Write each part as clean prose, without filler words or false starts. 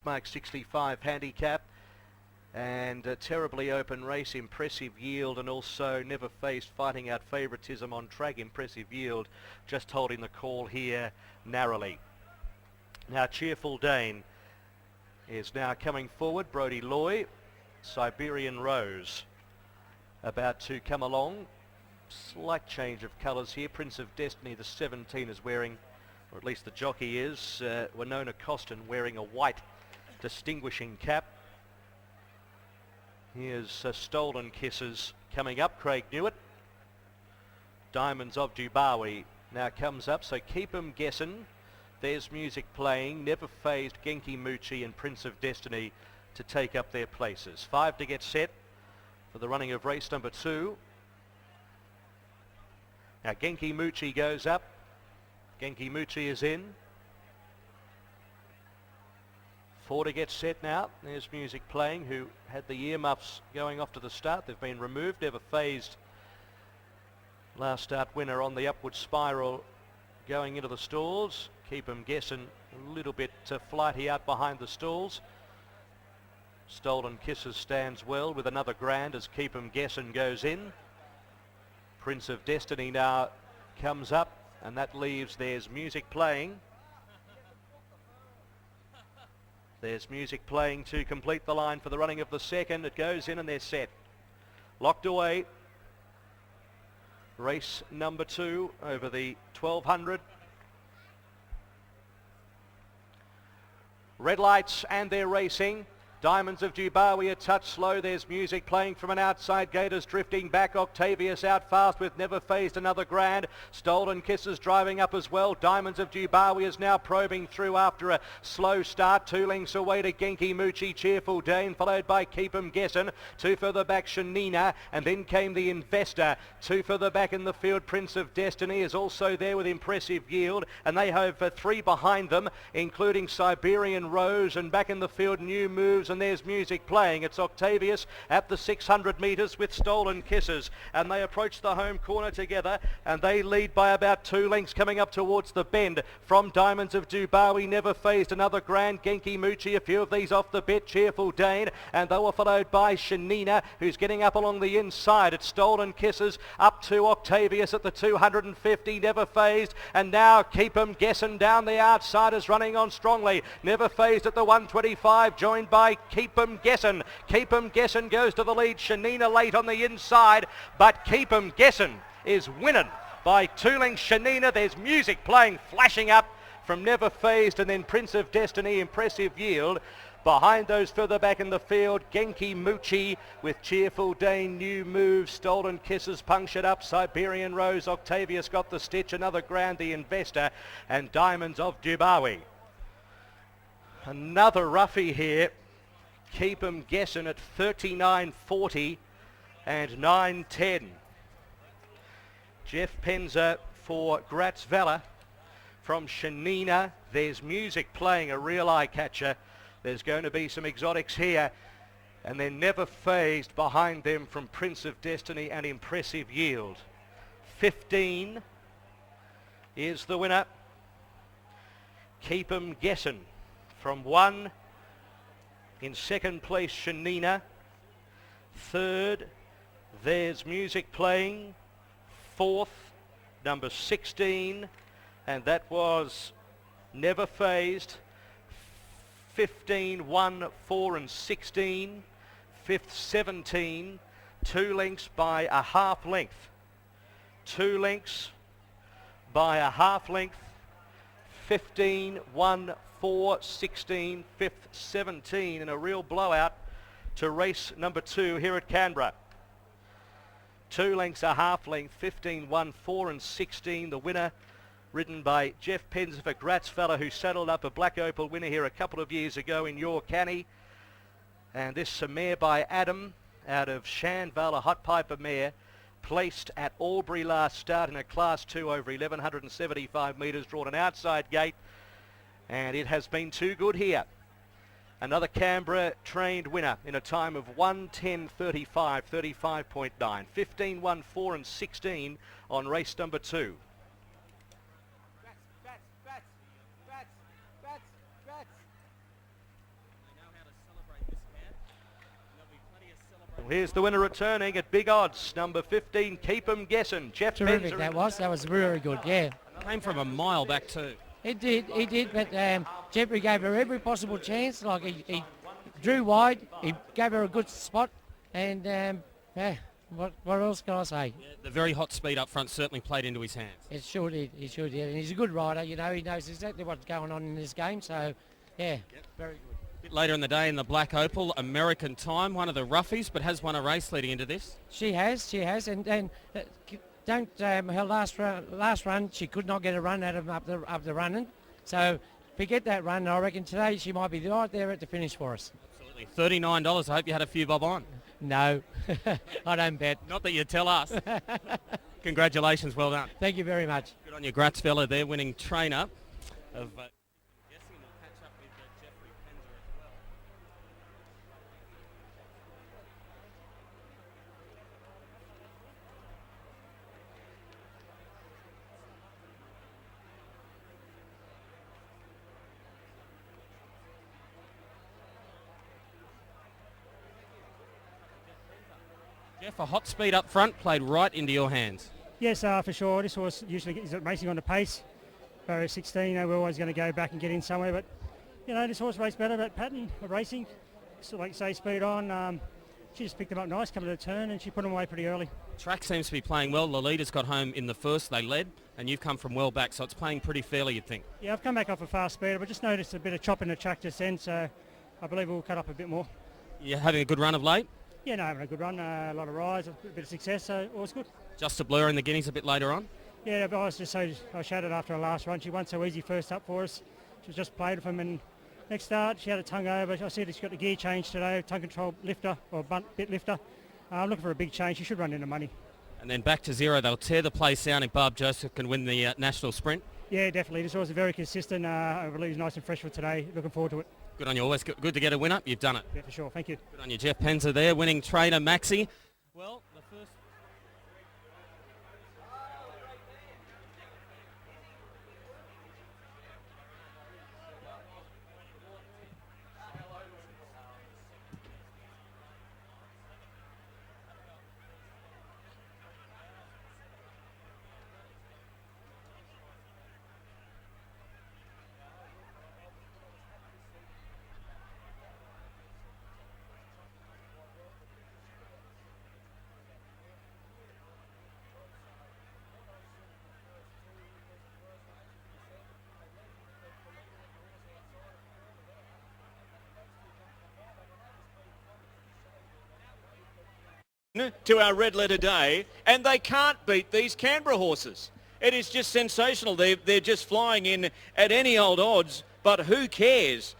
BM65 handicap. And a terribly open race, impressive yield, and also never faced fighting out favouritism on track, impressive yield, just holding the call here narrowly. Now Cheerful Dane is now coming forward. Brody Loy, Siberian Rose about to come along. Slight change of colours here. Prince of Destiny, the 17, is wearing, or at least the jockey is, Winona Costin wearing a white distinguishing cap. Here's Stolen Kisses coming up. Craig Newitt. Diamonds of Dubawi now comes up, so keep 'em guessing. There's music playing. Never Phased, Genki Muchi and Prince of Destiny to take up their places. 5 to get set for the running of race number 2. Now Genki Muchi goes up. Genki Muchi is in. 4 to get set now. There's music playing, who had the earmuffs going off to the start. They've been removed. Never Phased, last start winner on the upward spiral going into the stalls. Keep 'em guessing, a little bit flighty out behind the stalls. Stolen Kisses stands well with another grand as Keep 'em guessing goes in. Prince of Destiny now comes up, and that leaves There's Music Playing. There's music playing to complete the line for the running of the second. It goes in and they're set. Locked away. Race number 2 over the 1200. Red lights and they're racing. Diamonds of Dubawi a touch slow. There's music playing from an outside. Gators drifting back. Octavius out fast with Never Phased, another grand. Stolen Kisses driving up as well. Diamonds of Dubawi is now probing through after a slow start. 2 lengths away to Genki Muchi. Cheerful Dane followed by Keep 'em Guessin'. 2 further back Shanina, and then came the Investor. 2 further back in the field. Prince of Destiny is also there with impressive yield, and they have 3 behind them, including Siberian Rose, and back in the field New Moves. And there's music playing. It's Octavius at the 600 metres with Stolen Kisses, and they approach the home corner together, and they lead by about 2 lengths coming up towards the bend from Diamonds of Dubawi. Never Phased, another grand. Genki Muchi, a few of these off the bit. Cheerful Dane, and they were followed by Shanina, who's getting up along the inside. It's Stolen Kisses up to Octavius at the 250. Never Phased, and now Keep 'em Guessing down the outside is running on strongly. Never Phased at the 125, joined by Keep 'em Guessin'. Keep 'em Guessin' goes to the lead. Shanina late on the inside, but Keep 'em Guessin' is winning by 2 lengths. Shanina, there's music playing, flashing up from Never Phased, and then Prince of Destiny, impressive yield. Behind those further back in the field, Genki Muchi with Cheerful Dane, New Moves, Stolen Kisses punctured up. Siberian Rose, Octavius got the stitch, another grand, the Investor, and Diamonds of Dubawi. Another roughie here. Keep 'em Guessing at 39.40 and 9.10. Jeff Penza for Gratz Vella from Shanina. There's music playing, a real eye catcher. There's going to be some exotics here, and then Never Phased behind them from Prince of Destiny, and impressive yield. 15 is the winner. Keep 'em Guessing from 1. In second place, Shanina. 3rd, There's Music Playing. 4th, number 16, and that was Never Phased. 15, 1, 4 and 16. 5th, 17. 2 lengths by a half length. 2 lengths by a half length. 15, 1, 4, 16, 5th, 17, in a real blowout to race number 2 here at Canberra. 2 lengths, a half length, 15, 1, 4 and 16. The winner ridden by Jeff Penza for Gratz Fella, who saddled up a Black Opal winner here a couple of years ago in Your Canny. And this mare by Adam out of Shanvale, a hot piper mare, placed at Albury last start in a Class 2 over 1175 metres, drawn an outside gate, and it has been too good here. Another Canberra trained winner in a time of 1:10.35, 35.9. 15, 1, 4 and 16 on race number 2. Well, here's the winner returning at big odds. Number 15, Keep 'em Guessin. Jeff Terrific Benzer. that was very good, yeah. Came from a mile back too. He did, but Jeffrey gave her every possible chance. Like he drew wide, he gave her a good spot, and yeah, what else can I say? Yeah, the very hot speed up front certainly played into his hands. It sure did, and he's a good rider, you know, he knows exactly what's going on in this game, so yeah, very good. A bit later in the day in the Black Opal, American Time, one of the roughies, but has won a race leading into this. She has, and her last run, she could not get a run out of up the running. So forget that run. I reckon today she might be right there at the finish for us. Absolutely. $39. I hope you had a few bob on. No, I don't bet. Not that you tell us. Congratulations, well done. Thank you very much. Good on you, Gratz fella there, winning trainer of Guessin. We'll catch up with Jeffrey Penzer as well. Jeff, a hot speed up front played right into your hands. Yes, for sure. This horse usually is racing on the pace. Barrier 16, we're always going to go back and get in somewhere. But, you know, this horse raced better, that pattern of racing. So, like you say, speed on. She just picked them up nice, coming to the turn, and she put them away pretty early. Track seems to be playing well. The leaders got home in the first, they led, and you've come from well back, so it's playing pretty fairly, you'd think. Yeah, I've come back off a fast speed, but just noticed a bit of chop in the track just then, so I believe we'll cut up a bit more. You're having a good run of late? Yeah, no, having a good run, a lot of rides, a bit of success, so all's good. Just a blur in the Guineas a bit later on? Yeah, but I was just so I shattered after her last run. She won so easy first up for us. She was just played with him, and next start she had a tongue over. I see that she's got the gear change today, tongue control lifter or bit lifter. I'm looking for a big change. She should run into money. And then back to zero. They'll tear the place down if Barb Joseph can win the national sprint. Yeah, definitely. This horse is very consistent. I believe he's nice and fresh for today. Looking forward to it. Good on you. Always good to get a win up. You've done it. Yeah, for sure. Thank you. Good on you. Jeff Penzer there, winning trainer Maxi. Well, the first... to our red letter day, and they can't beat these Canberra horses. It is just sensational. They're just flying in at any old odds, but who cares?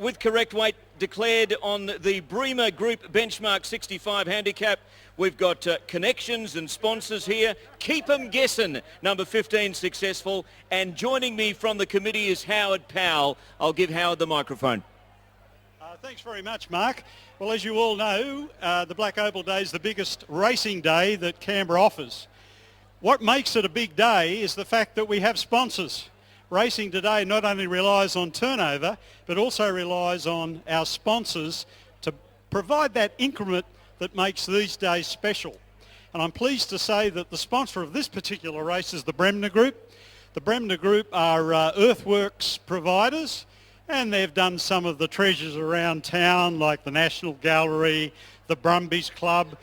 With correct weight declared on the Brema Group Benchmark 65 handicap, we've got connections and sponsors here. Keep 'em Guessin, number 15, successful. And joining me from the committee is Howard Powell. I'll give Howard the microphone. Thanks very much, Mark. Well, as you all know, the Black Opal Day is the biggest racing day that Canberra offers. What makes it a big day is the fact that we have sponsors. Racing today not only relies on turnover, but also relies on our sponsors to provide that increment that makes these days special. And I'm pleased to say that the sponsor of this particular race is the Brema Group. The Brema Group are earthworks providers, and they've done some of the treasures around town, like the National Gallery, the Brumbies Club,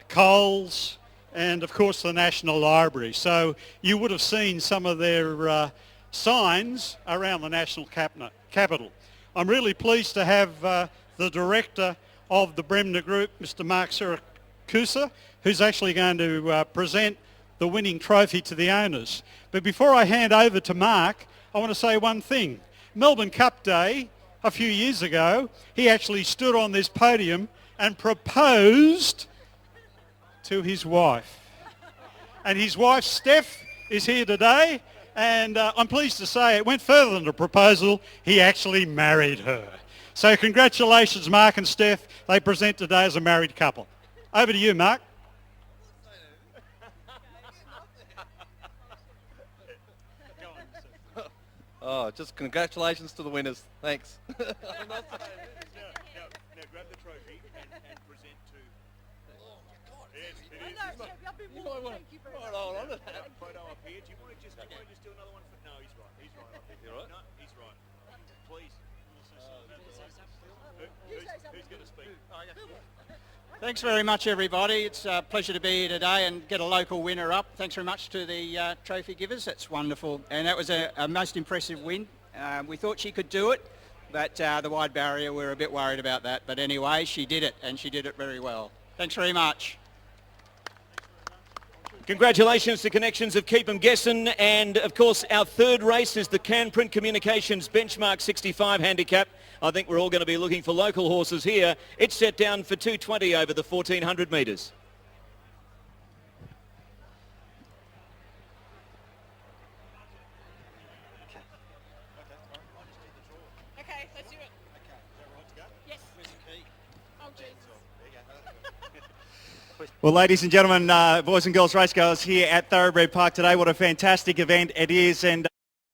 Coles, and of course the National Library. So you would have seen some of their signs around the National Capital. I'm really pleased to have the director of the Brema Group, Mr. Mark Siracusa, who's actually going to present the winning trophy to the owners. But before I hand over to Mark, I want to say one thing. Melbourne Cup Day, a few years ago, he actually stood on this podium and proposed to his wife. And his wife, Steph, is here today. And I'm pleased to say it went further than a proposal. He actually married her. So congratulations, Mark and Steph. They present today as a married couple. Over to you, Mark. Oh, just congratulations to the winners. Thanks. Now grab the trophy and present to Photo up here. Do you want to just do another one? No, he's right. He's right up there. You're right. No, he's right. Please. Who's going to speak? Thanks very much, everybody. It's a pleasure to be here today and get a local winner up. Thanks very much to the trophy givers. That's wonderful. And that was a most impressive win. We thought she could do it, but the wide barrier, we were a bit worried about that. But anyway, she did it, and she did it very well. Thanks very much. Congratulations to Connections of Keep 'em Guessin, and of course our third race is the Print Communications Benchmark 65 handicap. I think we're all going to be looking for local horses here. It's set down for 220 over the 1400 metres. Okay, let's do it. Yes. Oh, Jesus. Well, ladies and gentlemen, boys and girls racegoers here at Thoroughbred Park today. What a fantastic event it is, and